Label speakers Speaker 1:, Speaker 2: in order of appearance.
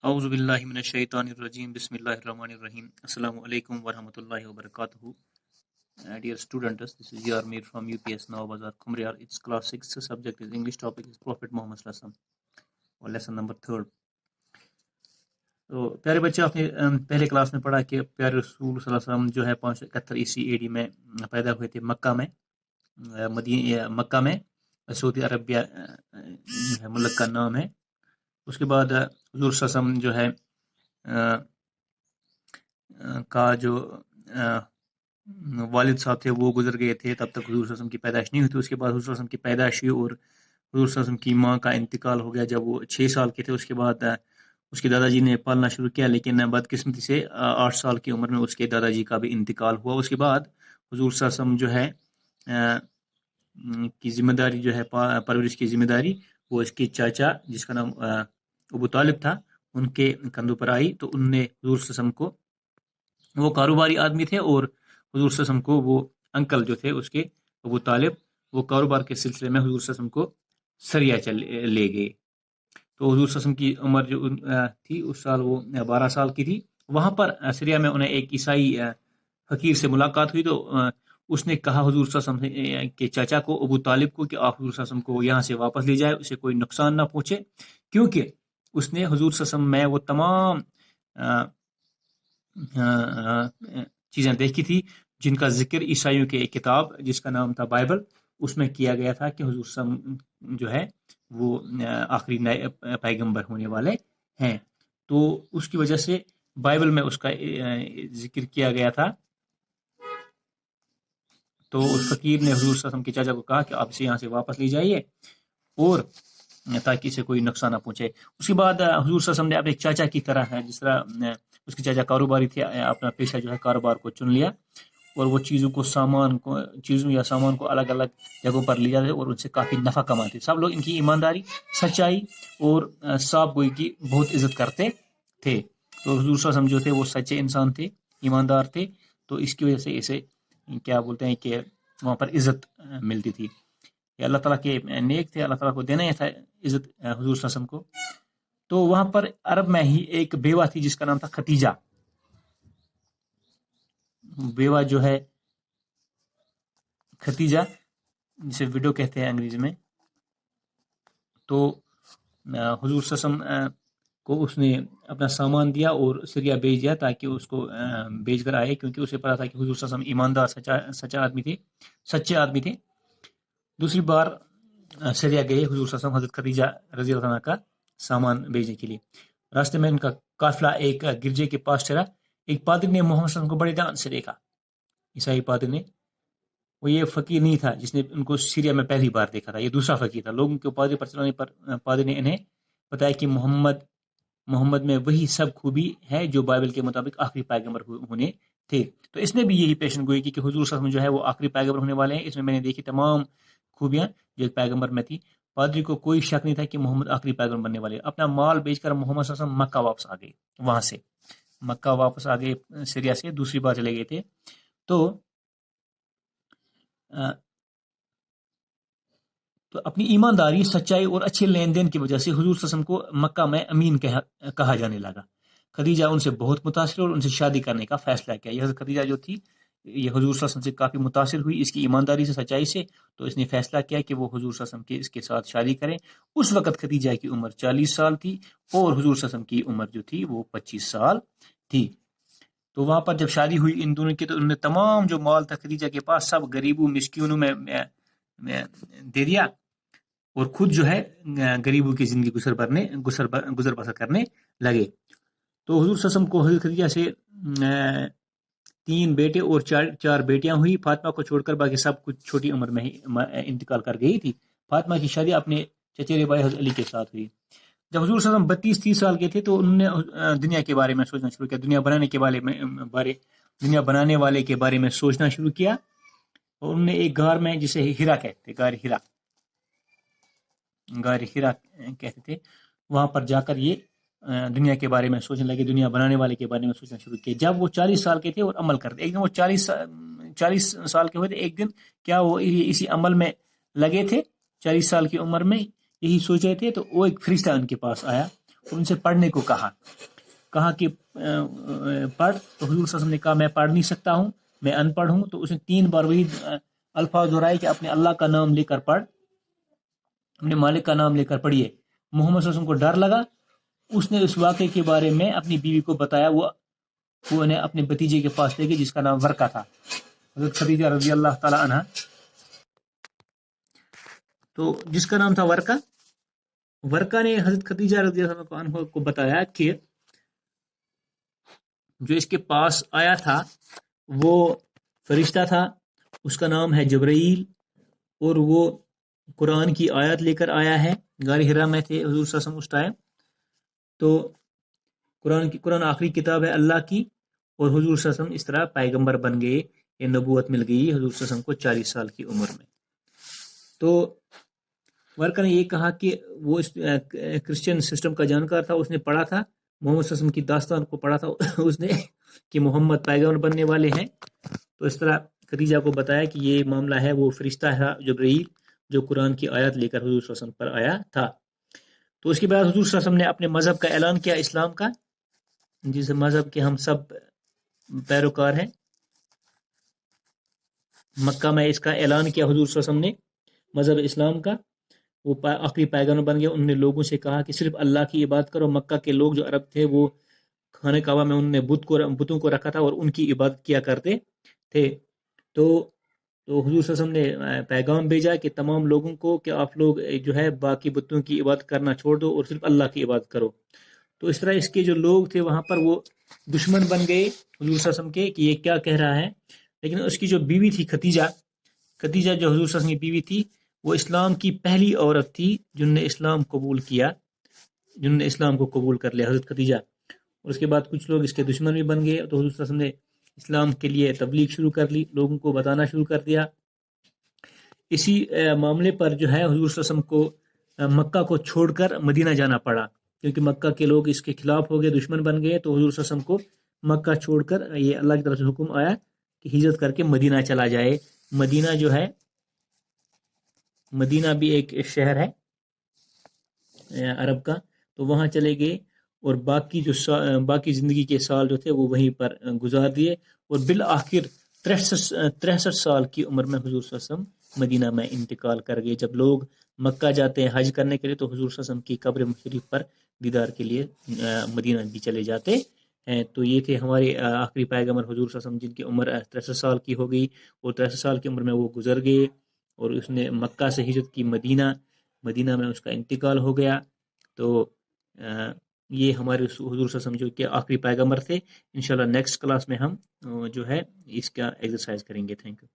Speaker 1: اعوذ باللہ من الشیطان الرجیم بسم اللہ الرحمن الرحیم السلام علیکم ورحمۃ اللہ وبرکاتہ. Dear students, this is your Mir from UPS Nawabazar Kumriyar. It's class 6, subject is English, topic is Prophet Muhammad Sallallahu Alaihi Wasallam اور lesson number 3. تو پیارے بچے، آپ نے پہلے کلاس میں پڑھا کہ پیارے رسول صلی اللہ علیہ وسلم جو ہے 571 عیسوی AD میں پیدا ہوئے تھے مکہ میں، مکہ میں، سعودی عربیہ ملک کا نام ہے. اس کے بعد حضور صلی اللہ علیہ وسلم جو ہے کا جو والد صاحب تھے وہ گزر گئے تھے، تب تک حضور صلی اللہ علیہ وسلم کی پیدائش نہیں ہوئی تھی. اس کے بعد حضور صلی اللہ علیہ وسلم کی پیدائش ہوئی اور حضور صلی اللہ علیہ وسلم کی ماں کا انتقال ہو گیا جب وہ 6 سال کے تھے. اس کے بعد اس کے دادا جی نے پالنا شروع کیا، لیکن بدقسمتی سے 8 سال کی عمر میں اس کے دادا جی کا بھی انتقال ہوا. اس کے بعد حضور صلی اللہ علیہ وسلم جو ہے کی ذمہ داری جو ہے پرورش کی ذمہ داری وہ اس کے چاچا جس کا نام ابو طالب تھا ان کے کندھوں پر آئی. تو انہوں نے حضور صلی اللہ علیہ وسلم کو، وہ کاروباری آدمی تھے اور حضور صلی اللہ علیہ وسلم کو وہ انکل جو تھے اس کے ابو طالب، وہ کاروبار کے سلسلے میں حضور صلی اللہ علیہ وسلم کو سریا لے گئے. تو حضور صلی اللہ علیہ وسلم کی عمر جو تھی اس سال وہ 12 سال کی تھی. وہاں پر سریا میں انہیں ایک عیسائی فقیر سے ملاقات ہوئی. تو اس نے کہا حضور صلی اللہ علیہ وسلم کے چاچا کو ابو طالب کو کہ آپ حضور صلی اللہ علیہ وسلم کو یہاں سے واپس لے جائے، اسے کوئی نقصان نہ پہنچے، کیونکہ اس نے حضور صلی اللہ علیہ وسلم میں وہ تمام چیزیں دیکھی تھی جن کا ذکر عیسائیوں کے ایک کتاب جس کا نام تھا بائبل، اس میں کیا گیا تھا کہ حضور صلی اللہ علیہ وسلم جو ہے وہ آخری نئے پیغمبر ہونے والے ہیں. تو اس کی وجہ سے بائبل میں اس کا ذکر کیا گیا تھا. تو اس فقیر نے حضور صلی اللہ علیہ وسلم کے چاچا کو کہا کہ آپ اسے یہاں سے واپس لے جائیے اور تاکہ اسے کوئی نقصان نہ پہنچے. اس کے بعد حضور صلی اللہ علیہ وسلم نے اپنے چاچا کی طرح ہے، جس طرح اس کے چاچا کاروباری تھے، اپنا پیشہ جو ہے کاروبار کو چن لیا اور وہ چیزوں یا سامان کو الگ الگ جگہوں پر لے جاتے اور ان سے کافی نفع کماتے. سب لوگ ان کی ایمانداری، سچائی اور صاف گوئی کی بہت عزت کرتے تھے. تو حضور صلی اللہ علیہ وسلم جو تھے وہ سچے انسان تھے، ایماندار تھے، تو اس کی وجہ سے اسے کیا بولتے ہیں کہ وہاں پر عزت ملتی تھی. یہ اللہ تعالیٰ کے نیک تھے، اللہ تعالیٰ کو دینا ہی تھا عزت حضور صلی اللہ علیہ وسلم کو. تو وہاں پر عرب میں ہی ایک بیوہ تھی جس کا نام تھا ختیجہ. بیوہ جو ہے ختیجہ، جسے وڈو کہتے ہیں انگریزی میں. تو حضور صلی اللہ علیہ وسلم کو اس نے اپنا سامان دیا اور سریا بھیج دیا تاکہ اس کو بھیج کر آئے، کیونکہ اسے پتا تھا کہ حضور صلی اللہ علیہ وسلم ایماندار سچے آدمی تھے. دوسری بار سریا گئے حضور صلی اللہ علیہ وسلم حضرت ختیجہ رضی اللہ عنہ کا سامان بھیجنے کے لیے. راستے میں ان کا قافلہ ایک گرجے کے پاس ٹھہرا. ایک پادری نے محمد صلی اللہ علیہ وسلم کو بڑے دھیان سے دیکھا. عیسائی پادری نے، وہ یہ فقیر نہیں تھا جس نے ان کو سیریا میں پہلی بار دیکھا تھا، یہ دوسرا فقیر تھا. لوگوں کے پادری پر چلانے پر پادری نے انہیں بتایا کہ محمد میں وہی سب خوبی ہے جو بائبل کے مطابق آخری پیغمبر ہونے تھے. تو اس نے بھی یہی پیشن گوئی کی کہ حضور صلی اللہ علیہ وسلم جو ہے وہ آخری پیغمبر ہونے والے ہیں. اس میں میں نے دیکھی تمام خوبیاں جو ایک پیغمبر میں تھی. پادری کو کوئی شک نہیں تھا کہ محمد آخری پیغمبر بننے والے. اپنا مال بیچ کر محمد صلی اللہ علیہ وسلم مکہ واپس آ گئے. وہاں سے مکہ واپس آ گئے، سریا سے دوسری بار چلے گئے تھے. تو اپنی ایمانداری، سچائی اور اچھے لین دین کی وجہ سے حضور صلی اللہ علیہ وسلم کو مکہ میں امین کہا جانے لگا. خدیجہ ان سے بہت متاثر اور ان سے شادی کرنے کا فیصلہ کیا. یہ حضرت خدیجہ جو تھی یہ حضور صلی اللہ علیہ وسلم سے کافی متاثر ہوئی اس کی ایمانداری سے، سچائی سے. تو اس نے فیصلہ کیا کہ وہ حضور صلی اللہ علیہ وسلم اس کے ساتھ شادی کریں. اس وقت خدیجہ کی عمر 40 سال تھی اور حضور صلی اللہ علیہ وسلم کی عمر جو تھی وہ 25 سال تھی. تو وہاں پر جب شادی ہوئی ان دونوں کی، تو انہوں نے تمام جو مال تھا خدیجہ کے پاس سب غریبوں مسکینوں میں دے دیا اور خود جو ہے غریبوں کی زندگی گزر بسر کرنے لگے. تو حضور صلی اللہ علیہ وسلم کو حضرت خدیجہ سے 3 بیٹے اور 4 بیٹیاں ہوئی. فاطمہ کو چھوڑ کر باقی سب کچھ چھوٹی عمر میں ہی انتقال کر گئی تھی. فاطمہ کی شادی اپنے چچیرے بھائی حضرت علی کے ساتھ ہوئی. جب حضور صلی اللہ علیہ وسلم 32-30 سال کے تھے تو انہوں نے دنیا کے بارے میں سوچنا شروع کیا. دنیا بنانے والے کے بارے میں سوچنا شروع کیا. اور انہوں نے ایک غار میں جسے ہیرا کہتے، غار ہیرا کہتے تھے، وہاں پر جا کر یہ دنیا کے بارے میں سوچنے لگے، دنیا بنانے والے کے بارے میں سوچنا شروع کیا. جب وہ 40 سال کے تھے اور عمل کرتے، ایک دن وہ 40 سال کے ہوئے تھے. ایک دن کیا وہ اسی عمل میں لگے تھے 40 سال کی عمر میں، یہی سوچ رہے تھے. تو وہ ایک فرشتہ ان کے پاس آیا اور ان سے پڑھنے کو کہا کہ پڑھ، تو حضور صلی اللہ علیہ وسلم نے کہا میں پڑھ نہیں سکتا ہوں، میں ان پڑھ ہوں. تو اس نے 3 بار وہی الفاظ دہرائے کہ اپنے اللہ کا نام لے کر پڑھ، اپنے مالک کا نام لے کر پڑھیے. محمد صلی اللہ علیہ وسلم کو ڈر لگا. اس نے اس واقعے کے بارے میں اپنی بیوی کو بتایا. وہ انہیں اپنے بھتیجے کے پاس لے گئے جس کا نام ورقہ تھا، حضرت خدیجہ رضی اللہ تعالی عنہ. تو جس کا نام تھا ورقہ نے حضرت خدیجہ رضی اللہ عنہ کو بتایا کہ جو اس کے پاس آیا تھا وہ فرشتہ تھا، اس کا نام ہے جبرائیل، اور وہ قرآن کی آیت لے کر آیا ہے. غار حرا میں تھے حضور صلی اللہ علیہ وسلم اس ٹائم. تو قرآن آخری کتاب ہے اللہ کی، اور حضور صلی اللہ علیہ وسلم اس طرح پیغمبر بن گئے. یہ نبوت مل گئی حضور صلی اللہ علیہ وسلم کو 40 سال کی عمر میں. تو ورقہ نے یہ کہا کہ وہ اس کرسچن سسٹم کا جانکار تھا، اس نے پڑھا تھا محمد صلی اللہ علیہ وسلم کی داستان کو پڑھا تھا اس نے کہ محمد پیغمبر بننے والے ہیں. تو اس طرح خدیجہ کو بتایا کہ یہ معاملہ ہے. وہ فرشتہ ہے جبرائیل جو قرآن کی آیت لے کر حضور صلی اللہ علیہ وسلم پر آیا تھا. تو اس کے بعد حضور صلی اللہ علیہ وسلم نے اپنے مذہب کا اعلان کیا، اسلام کا، جس مذہب کے ہم سب پیروکار ہیں. مکہ میں اس کا اعلان کیا حضور صلی اللہ علیہ وسلم نے مذہب اسلام کا. وہ آخری پیغمبر بن گئے. انہوں نے لوگوں سے کہا کہ صرف اللہ کی عبادت کرو. مکہ کے لوگ جو عرب تھے وہ خانہ کعبہ میں انہوں نے بتوں کو رکھا تھا اور ان کی عبادت کیا کرتے تھے. تو حضور صلی اللہ علیہ وسلم نے پیغام بھیجا کہ تمام لوگوں کو کہ آپ لوگ جو ہے باقی بتوں کی عبادت کرنا چھوڑ دو اور صرف اللہ کی عبادت کرو. تو اس طرح اس کے جو لوگ تھے وہاں پر وہ دشمن بن گئے حضور صلی اللہ علیہ وسلم کے کہ یہ کیا کہہ رہا ہے. لیکن اس کی جو بیوی تھی خدیجہ جو حضور صلی اللہ علیہ وسلم کی بیوی تھی، وہ اسلام کی پہلی عورت تھی جن نے اسلام قبول کیا، جن نے اسلام کو قبول کر لیا، حضرت خدیجہ. اور اس کے بعد کچھ لوگ اس کے دشمن بھی بن گئے. تو حضور صلی اللہ علیہ وسلم نے اسلام کے لیے تبلیغ شروع کر لی، لوگوں کو بتانا شروع کر دیا. اسی معاملے پر جو ہے حضور صلی اللہ علیہ وسلم کو مکہ کو چھوڑ کر مدینہ جانا پڑا، کیونکہ مکہ کے لوگ اس کے خلاف ہو گئے، دشمن بن گئے. تو حضور صلی اللہ علیہ وسلم کو مکہ چھوڑ کر یہ اللہ کی طرف سے حکم آیا کہ ہجرت کر کے مدینہ چلا جائے. مدینہ جو ہے، مدینہ بھی ایک شہر ہے عرب کا. تو وہاں چلے گئے اور باقی زندگی کے سال جو تھے وہ وہیں پر گزار دیے. اور بالآخر 63 سال کی عمر میں حضور صلی اللہ علیہ وسلم مدینہ میں انتقال کر گئے. جب لوگ مکہ جاتے ہیں حج کرنے کے لیے تو حضور صلی اللہ علیہ وسلم کی قبر شریف پر دیدار کے لیے مدینہ بھی چلے جاتے ہیں. تو یہ تھے ہمارے آخری پیغمبر حضور صلی اللہ علیہ وسلم، جن کی عمر 63 سال کی ہو گئی، اور 63 سال کی عمر میں وہ گزر گئے. اور اس نے مکہ سے ہجرت کی مدینہ میں اس کا انتقال ہو گیا. تو یہ ہمارے حضور صلی اللہ علیہ وسلم جو کہ آخری پیغمبر تھے. انشاءاللہ نیکسٹ کلاس میں ہم جو ہے اس کا ایکسرسائز کریں گے. Thank you.